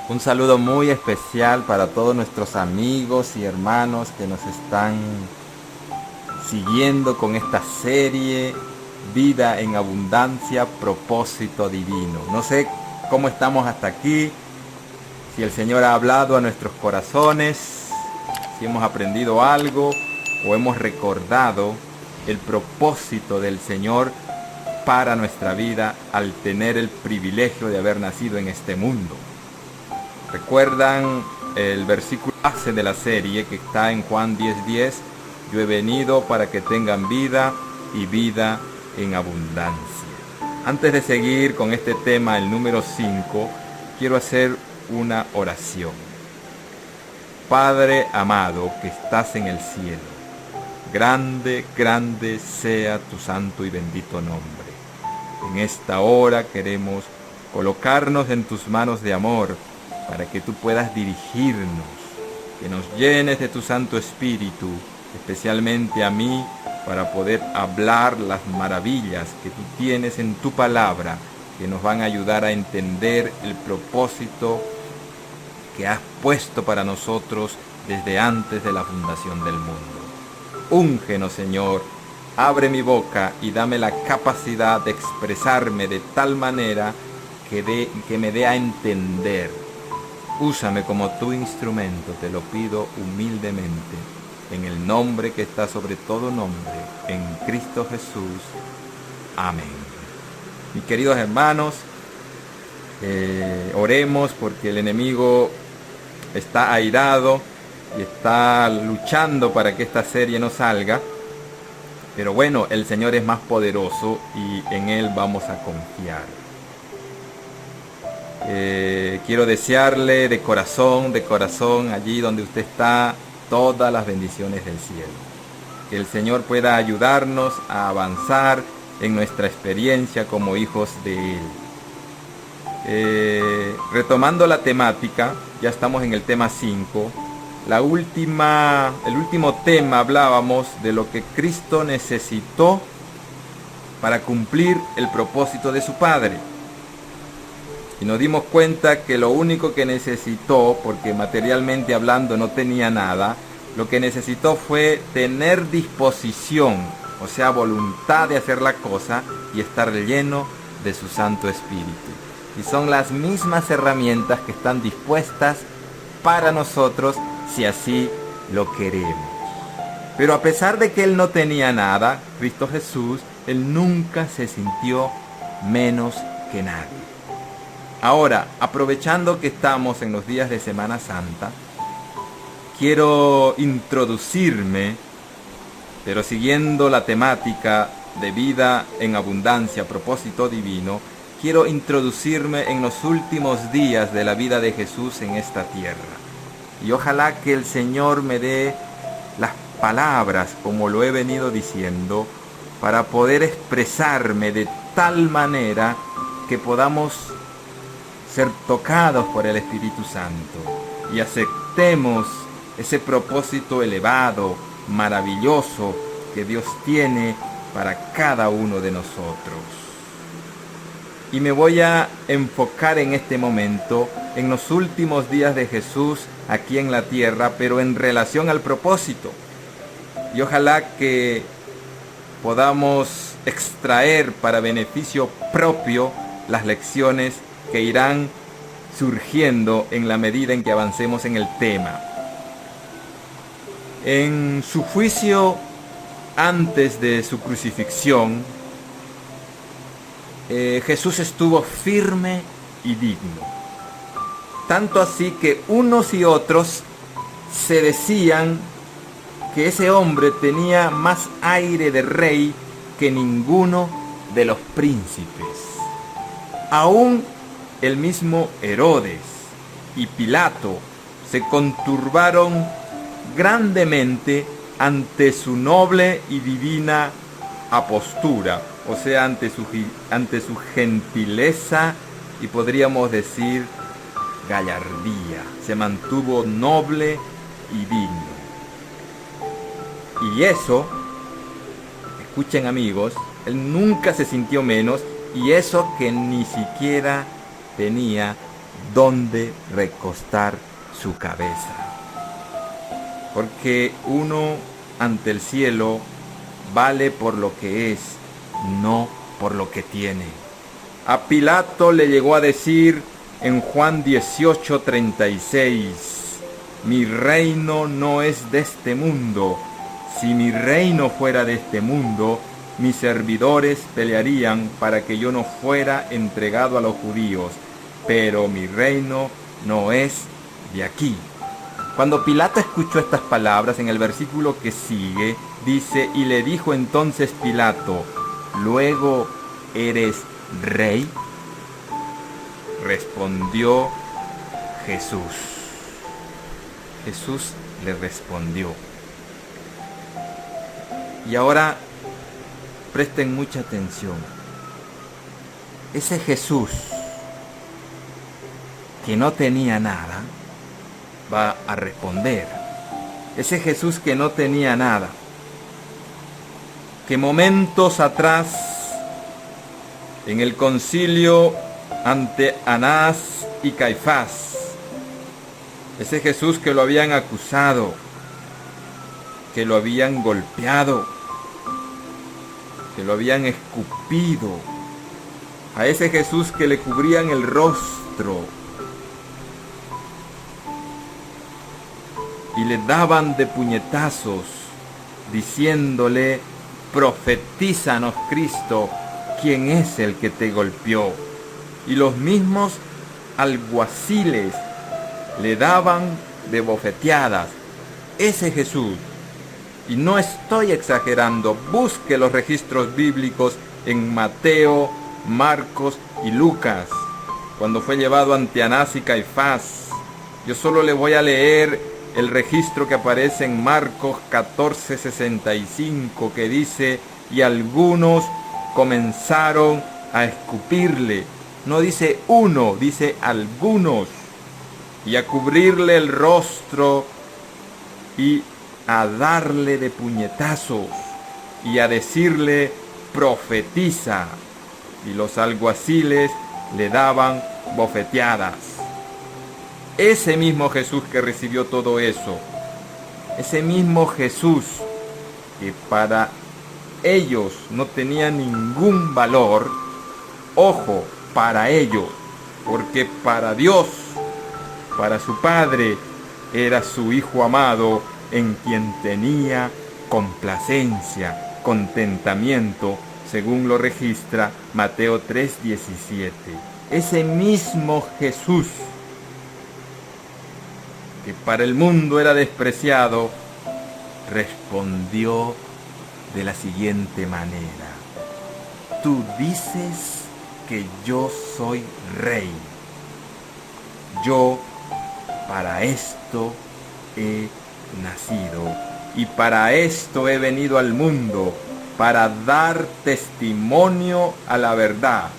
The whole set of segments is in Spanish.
Un saludo muy especial para todos nuestros amigos y hermanos que nos están siguiendo con esta serie Vida en Abundancia, Propósito Divino. No sé cómo estamos hasta aquí, si el Señor ha hablado a nuestros corazones, si hemos aprendido algo o hemos recordado el propósito del Señor para nuestra vida al tener el privilegio de haber nacido en este mundo. ¿Recuerdan el versículo base de la serie que está en Juan 10:10? Yo he venido para que tengan vida y vida en abundancia. Antes de seguir con este tema, el número 5, quiero hacer una oración. Padre amado que estás en el cielo, grande, grande sea tu santo y bendito nombre. En esta hora queremos colocarnos en tus manos de amor para que tú puedas dirigirnos, que nos llenes de tu Santo Espíritu, especialmente a mí, para poder hablar las maravillas que tú tienes en tu palabra, que nos van a ayudar a entender el propósito que has puesto para nosotros desde antes de la fundación del mundo. Úngenos, Señor, abre mi boca y dame la capacidad de expresarme de tal manera que me dé a entender. Úsame como tu instrumento, te lo pido humildemente, en el nombre que está sobre todo nombre, en Cristo Jesús. Amén. Mis queridos hermanos, oremos porque el enemigo está airado y está luchando para que esta serie no salga. Pero bueno, el Señor es más poderoso y en Él vamos a confiar. Quiero desearle de corazón, allí donde usted está, todas las bendiciones del cielo. Que el Señor pueda ayudarnos a avanzar en nuestra experiencia como hijos de Él. Retomando la temática, ya estamos en el tema 5. El último tema hablábamos de lo que Cristo necesitó para cumplir el propósito de su Padre. Y nos dimos cuenta que lo único que necesitó, porque materialmente hablando no tenía nada, lo que necesitó fue tener disposición, o sea, voluntad de hacer la cosa y estar lleno de su Santo Espíritu. Y son las mismas herramientas que están dispuestas para nosotros si así lo queremos. Pero a pesar de que Él no tenía nada, Cristo Jesús, Él nunca se sintió menos que nadie. Ahora, aprovechando que estamos en los días de Semana Santa, quiero introducirme, pero siguiendo la temática de vida en abundancia, propósito divino, quiero introducirme en los últimos días de la vida de Jesús en esta tierra. Y ojalá que el Señor me dé las palabras, como lo he venido diciendo, para poder expresarme de tal manera que podamos ser tocados por el Espíritu Santo y aceptemos ese propósito elevado, maravilloso que Dios tiene para cada uno de nosotros. Y me voy a enfocar en este momento en los últimos días de Jesús aquí en la tierra, pero en relación al propósito. Y ojalá que podamos extraer para beneficio propio las lecciones que irán surgiendo en la medida en que avancemos en el tema. En su juicio antes de su crucifixión, Jesús estuvo firme y digno. Tanto así que unos y otros se decían que ese hombre tenía más aire de rey que ninguno de los príncipes. Aún el mismo Herodes y Pilato se conturbaron grandemente ante su noble y divina apostura, o sea, ante su gentileza y podríamos decir gallardía. Se mantuvo noble y digno. Y eso, escuchen amigos, él nunca se sintió menos, y eso que ni siquiera tenía dónde recostar su cabeza. Porque uno ante el cielo vale por lo que es, no por lo que tiene. A Pilato le llegó a decir en Juan 18:36, mi reino no es de este mundo. Si mi reino fuera de este mundo, mis servidores pelearían para que yo no fuera entregado a los judíos, pero mi reino no es de aquí. Cuando Pilato escuchó estas palabras, en el versículo que sigue, dice, y le dijo entonces Pilato, ¿luego eres rey? Respondió Jesús. Jesús le respondió. Y ahora presten mucha atención. Ese Jesús que no tenía nada, va a responder. Ese Jesús que no tenía nada, que momentos atrás, en el concilio ante Anás y Caifás, ese Jesús que lo habían acusado, que lo habían golpeado, que lo habían escupido, a ese Jesús que le cubrían el rostro y le daban de puñetazos, diciéndole, profetízanos, Cristo, ¿quién es el que te golpeó? Y los mismos alguaciles le daban de bofeteadas. Ese Jesús, y no estoy exagerando, busque los registros bíblicos en Mateo, Marcos y Lucas, cuando fue llevado ante Anás y Caifás. Yo solo le voy a leer el registro que aparece en Marcos 14:65, que dice, y algunos comenzaron a escupirle. No dice uno, dice algunos. Y a cubrirle el rostro y a darle de puñetazos y a decirle, profetiza. Y los alguaciles le daban bofeteadas. Ese mismo Jesús que recibió todo eso, ese mismo Jesús que para ellos no tenía ningún valor, ojo, para ellos, porque para Dios, para su Padre, era su Hijo amado en quien tenía complacencia, contentamiento, según lo registra Mateo 3:17. Ese mismo Jesús que para el mundo era despreciado, respondió de la siguiente manera, tú dices que yo soy rey, yo para esto he nacido y para esto he venido al mundo, para dar testimonio a la verdad.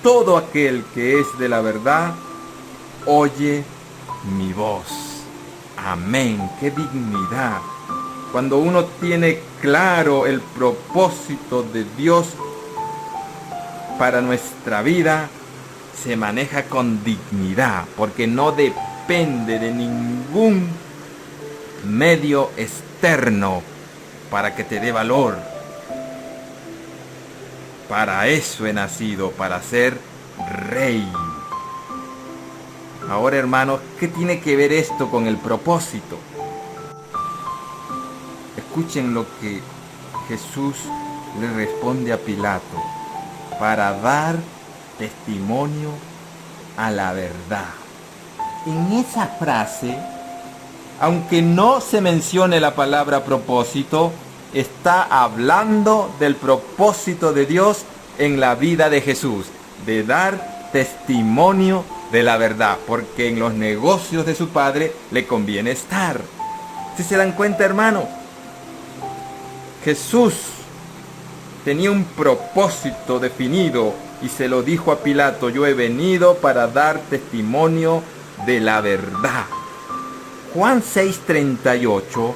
Todo aquel que es de la verdad, oye mi voz. Amén. ¡Qué dignidad! Cuando uno tiene claro el propósito de Dios para nuestra vida, se maneja con dignidad, porque no depende de ningún medio externo para que te dé valor. Para eso he nacido, para ser rey. Ahora, hermanos, ¿qué tiene que ver esto con el propósito? Escuchen lo que Jesús le responde a Pilato, para dar testimonio a la verdad. En esa frase, aunque no se mencione la palabra propósito, está hablando del propósito de Dios en la vida de Jesús, de dar testimonio de la verdad, porque en los negocios de su Padre le conviene estar. ¿Sí se dan cuenta, hermano? Jesús tenía un propósito definido y se lo dijo a Pilato, yo he venido para dar testimonio de la verdad. Juan 6:38,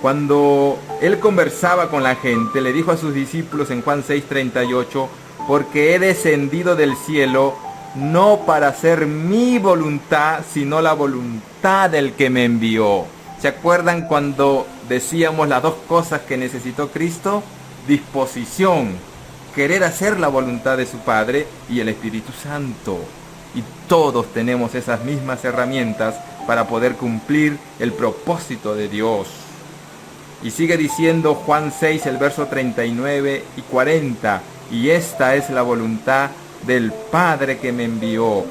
cuando él conversaba con la gente, le dijo a sus discípulos en Juan 6:38, porque he descendido del cielo no para hacer mi voluntad, sino la voluntad del que me envió. ¿Se acuerdan cuando decíamos las dos cosas que necesitó Cristo? Disposición, querer hacer la voluntad de su Padre, y el Espíritu Santo. Y todos tenemos esas mismas herramientas para poder cumplir el propósito de Dios. Y sigue diciendo Juan 6, el verso 39 y 40, y esta es la voluntad del Padre que me envió,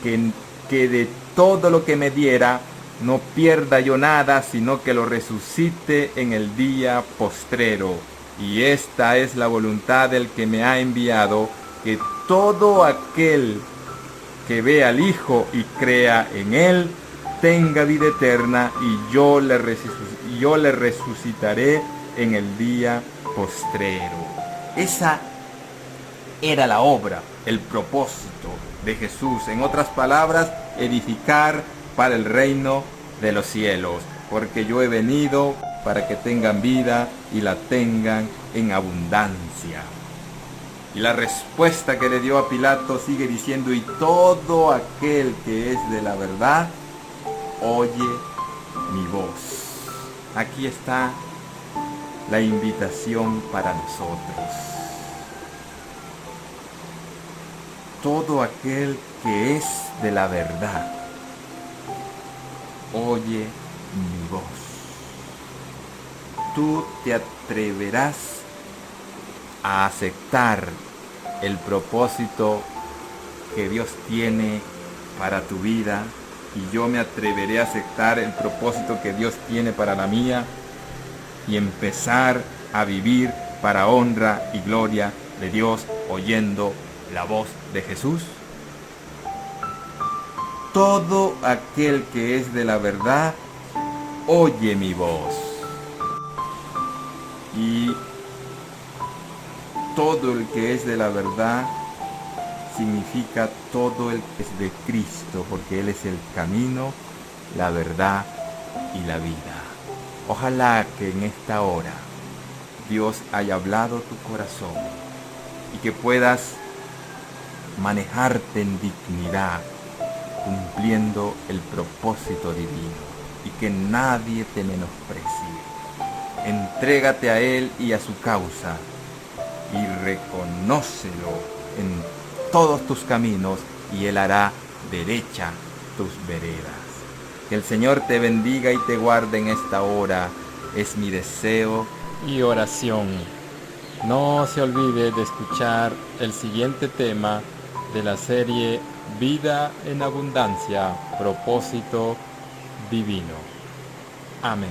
que de todo lo que me diera, no pierda yo nada, sino que lo resucite en el día postrero. Y esta es la voluntad del que me ha enviado, que todo aquel que vea al Hijo y crea en Él, tenga vida eterna, y yo le resucitaré en el día postrero. Esa era la obra, el propósito de Jesús. En otras palabras, edificar para el reino de los cielos. Porque yo he venido para que tengan vida y la tengan en abundancia. Y la respuesta que le dio a Pilato sigue diciendo: y todo aquel que es de la verdad, oye mi voz. Aquí está la invitación para nosotros. Todo aquel que es de la verdad, oye mi voz. Tú te atreverás a aceptar el propósito que Dios tiene para tu vida, y yo me atreveré a aceptar el propósito que Dios tiene para la mía, y empezar a vivir para honra y gloria de Dios, oyendo la voz de Jesús. Todo aquel que es de la verdad, oye mi voz. Y todo el que es de la verdad significa todo el que es de Cristo, porque Él es el camino, la verdad y la vida. Ojalá que en esta hora Dios haya hablado tu corazón y que puedas manejarte en dignidad, cumpliendo el propósito divino, y que nadie te menosprecie. Entrégate a Él y a su causa, y reconócelo en todos tus caminos, y Él hará derecha tus veredas. Que el Señor te bendiga y te guarde en esta hora, es mi deseo y oración. No se olvide de escuchar el siguiente tema de la serie Vida en Abundancia, Propósito Divino. Amén.